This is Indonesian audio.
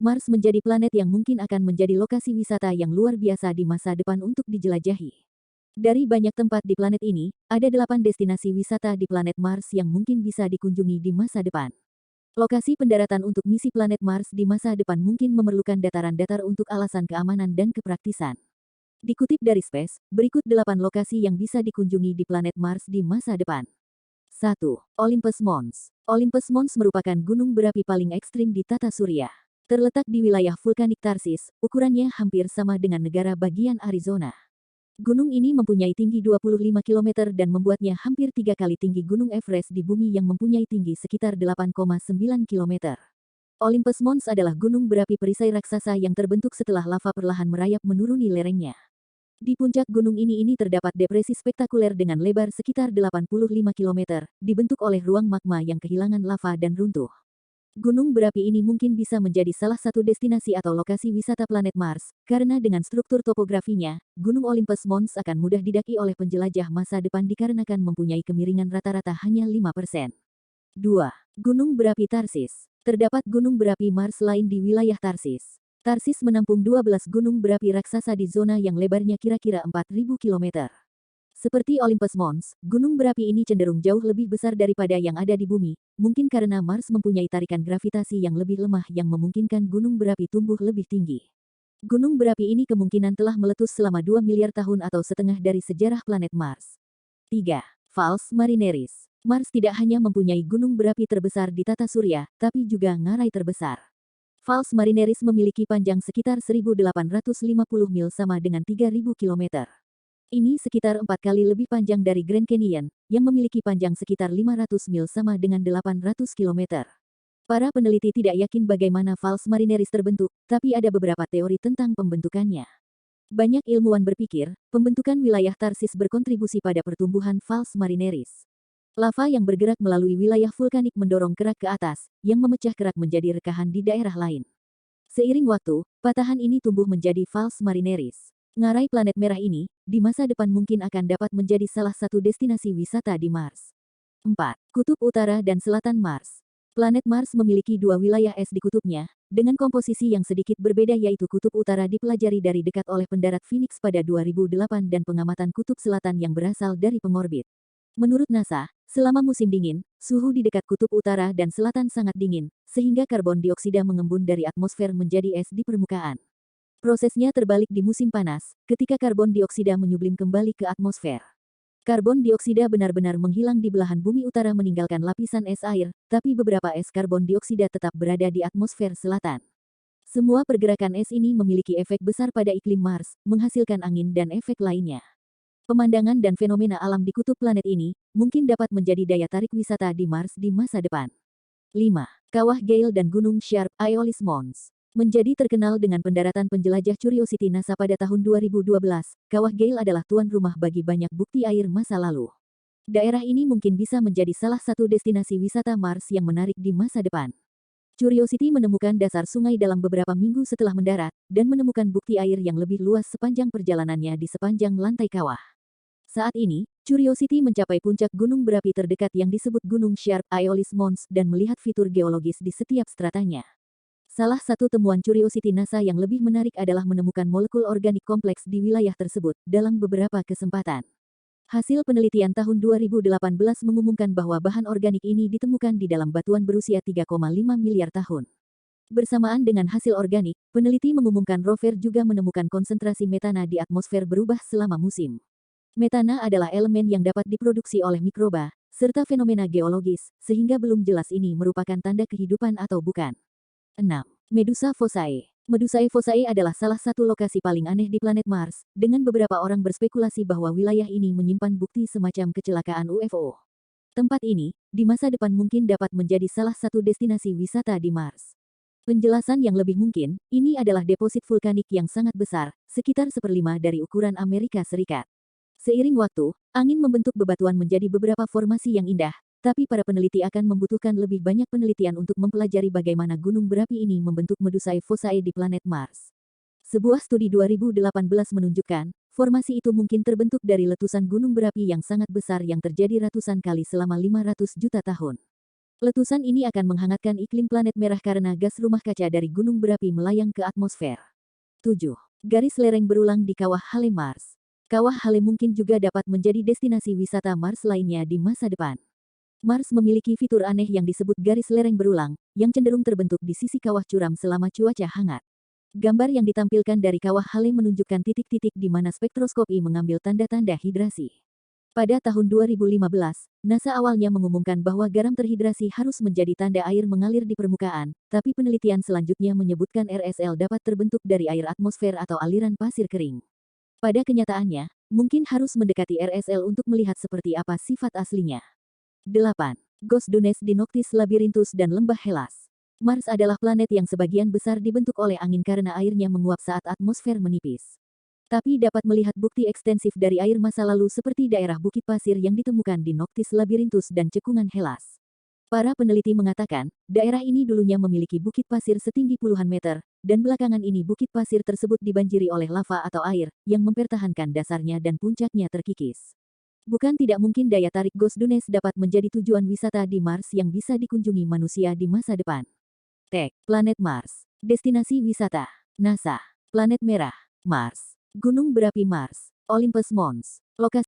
Mars menjadi planet yang mungkin akan menjadi lokasi wisata yang luar biasa di masa depan untuk dijelajahi. Dari banyak tempat di planet ini, ada 8 destinasi wisata di planet Mars yang mungkin bisa dikunjungi di masa depan. Lokasi pendaratan untuk misi planet Mars di masa depan mungkin memerlukan dataran datar untuk alasan keamanan dan kepraktisan. Dikutip dari Space, berikut 8 lokasi yang bisa dikunjungi di planet Mars di masa depan. 1. Olympus Mons. Olympus Mons merupakan gunung berapi paling ekstrim di tata surya. Terletak di wilayah vulkanik Tarsis, ukurannya hampir sama dengan negara bagian Arizona. Gunung ini mempunyai tinggi 25 km dan membuatnya hampir 3 kali tinggi Gunung Everest di bumi yang mempunyai tinggi sekitar 8,9 km. Olympus Mons adalah gunung berapi perisai raksasa yang terbentuk setelah lava perlahan merayap menuruni lerengnya. Di puncak gunung ini terdapat depresi spektakuler dengan lebar sekitar 85 km, dibentuk oleh ruang magma yang kehilangan lava dan runtuh. Gunung berapi ini mungkin bisa menjadi salah satu destinasi atau lokasi wisata planet Mars, karena dengan struktur topografinya, Gunung Olympus Mons akan mudah didaki oleh penjelajah masa depan dikarenakan mempunyai kemiringan rata-rata hanya 5%. 2. Gunung berapi Tarsis. Terdapat gunung berapi Mars lain di wilayah Tarsis. Tarsis menampung 12 gunung berapi raksasa di zona yang lebarnya kira-kira 4.000 km. Seperti Olympus Mons, gunung berapi ini cenderung jauh lebih besar daripada yang ada di bumi, mungkin karena Mars mempunyai tarikan gravitasi yang lebih lemah yang memungkinkan gunung berapi tumbuh lebih tinggi. Gunung berapi ini kemungkinan telah meletus selama 2 miliar tahun atau setengah dari sejarah planet Mars. 3. Valles Marineris. Mars tidak hanya mempunyai gunung berapi terbesar di tata surya, tapi juga ngarai terbesar. Valles Marineris memiliki panjang sekitar 1.850 mil sama dengan 3.000 km. Ini sekitar 4 kali lebih panjang dari Grand Canyon, yang memiliki panjang sekitar 500 mil sama dengan 800 km. Para peneliti tidak yakin bagaimana Valles Marineris terbentuk, tapi ada beberapa teori tentang pembentukannya. Banyak ilmuwan berpikir, pembentukan wilayah Tarsis berkontribusi pada pertumbuhan Valles Marineris. Lava yang bergerak melalui wilayah vulkanik mendorong kerak ke atas, yang memecah kerak menjadi rekahan di daerah lain. Seiring waktu, patahan ini tumbuh menjadi Valles Marineris. Ngarai planet merah ini, di masa depan mungkin akan dapat menjadi salah satu destinasi wisata di Mars. 4. Kutub Utara dan Selatan Mars. Planet Mars memiliki 2 wilayah es di kutubnya, dengan komposisi yang sedikit berbeda yaitu Kutub Utara dipelajari dari dekat oleh pendarat Phoenix pada 2008 dan pengamatan Kutub Selatan yang berasal dari pengorbit. Menurut NASA, selama musim dingin, suhu di dekat Kutub Utara dan Selatan sangat dingin, sehingga karbon dioksida mengembun dari atmosfer menjadi es di permukaan. Prosesnya terbalik di musim panas, ketika karbon dioksida menyublim kembali ke atmosfer. Karbon dioksida benar-benar menghilang di belahan bumi utara meninggalkan lapisan es air, tapi beberapa es karbon dioksida tetap berada di atmosfer selatan. Semua pergerakan es ini memiliki efek besar pada iklim Mars, menghasilkan angin dan efek lainnya. Pemandangan dan fenomena alam di kutub planet ini, mungkin dapat menjadi daya tarik wisata di Mars di masa depan. 5. Kawah Gale dan Gunung Sharp, Aeolis Mons. Menjadi terkenal dengan pendaratan penjelajah Curiosity NASA pada tahun 2012, Kawah Gale adalah tuan rumah bagi banyak bukti air masa lalu. Daerah ini mungkin bisa menjadi salah satu destinasi wisata Mars yang menarik di masa depan. Curiosity menemukan dasar sungai dalam beberapa minggu setelah mendarat, dan menemukan bukti air yang lebih luas sepanjang perjalanannya di sepanjang lantai kawah. Saat ini, Curiosity mencapai puncak gunung berapi terdekat yang disebut Gunung Sharp, Aeolis Mons dan melihat fitur geologis di setiap stratanya. Salah satu temuan Curiosity NASA yang lebih menarik adalah menemukan molekul organik kompleks di wilayah tersebut dalam beberapa kesempatan. Hasil penelitian tahun 2018 mengumumkan bahwa bahan organik ini ditemukan di dalam batuan berusia 3,5 miliar tahun. Bersamaan dengan hasil organik, peneliti mengumumkan rover juga menemukan konsentrasi metana di atmosfer berubah selama musim. Metana adalah elemen yang dapat diproduksi oleh mikroba, serta fenomena geologis, sehingga belum jelas ini merupakan tanda kehidupan atau bukan. 6. Medusa Fossae. Medusae Fossae adalah salah satu lokasi paling aneh di planet Mars, dengan beberapa orang berspekulasi bahwa wilayah ini menyimpan bukti semacam kecelakaan UFO. Tempat ini, di masa depan mungkin dapat menjadi salah satu destinasi wisata di Mars. Penjelasan yang lebih mungkin, ini adalah deposit vulkanik yang sangat besar, sekitar 1/5 dari ukuran Amerika Serikat. Seiring waktu, angin membentuk bebatuan menjadi beberapa formasi yang indah, tapi para peneliti akan membutuhkan lebih banyak penelitian untuk mempelajari bagaimana gunung berapi ini membentuk Medusae Fossae di planet Mars. Sebuah studi 2018 menunjukkan, formasi itu mungkin terbentuk dari letusan gunung berapi yang sangat besar yang terjadi ratusan kali selama 500 juta tahun. Letusan ini akan menghangatkan iklim planet merah karena gas rumah kaca dari gunung berapi melayang ke atmosfer. 7. Garis lereng berulang di Kawah Hale Mars. Kawah Hale mungkin juga dapat menjadi destinasi wisata Mars lainnya di masa depan. Mars memiliki fitur aneh yang disebut garis lereng berulang, yang cenderung terbentuk di sisi kawah curam selama cuaca hangat. Gambar yang ditampilkan dari Kawah Hale menunjukkan titik-titik di mana spektroskopi mengambil tanda-tanda hidrasi. Pada tahun 2015, NASA awalnya mengumumkan bahwa garam terhidrasi harus menjadi tanda air mengalir di permukaan, tapi penelitian selanjutnya menyebutkan RSL dapat terbentuk dari air atmosfer atau aliran pasir kering. Pada kenyataannya, mungkin harus mendekati RSL untuk melihat seperti apa sifat aslinya. 8. Ghost Dunes di Noctis Labyrinthus dan Lembah Hellas. Mars adalah planet yang sebagian besar dibentuk oleh angin karena airnya menguap saat atmosfer menipis. Tapi dapat melihat bukti ekstensif dari air masa lalu seperti daerah bukit pasir yang ditemukan di Noctis Labyrinthus dan cekungan Hellas. Para peneliti mengatakan, daerah ini dulunya memiliki bukit pasir setinggi puluhan meter, dan belakangan ini bukit pasir tersebut dibanjiri oleh lava atau air, yang mempertahankan dasarnya dan puncaknya terkikis. Bukan tidak mungkin daya tarik Ghost Dunes dapat menjadi tujuan wisata di Mars yang bisa dikunjungi manusia di masa depan. Tag, Planet Mars. Destinasi wisata. NASA. Planet merah. Mars. Gunung berapi Mars. Olympus Mons. Lokasi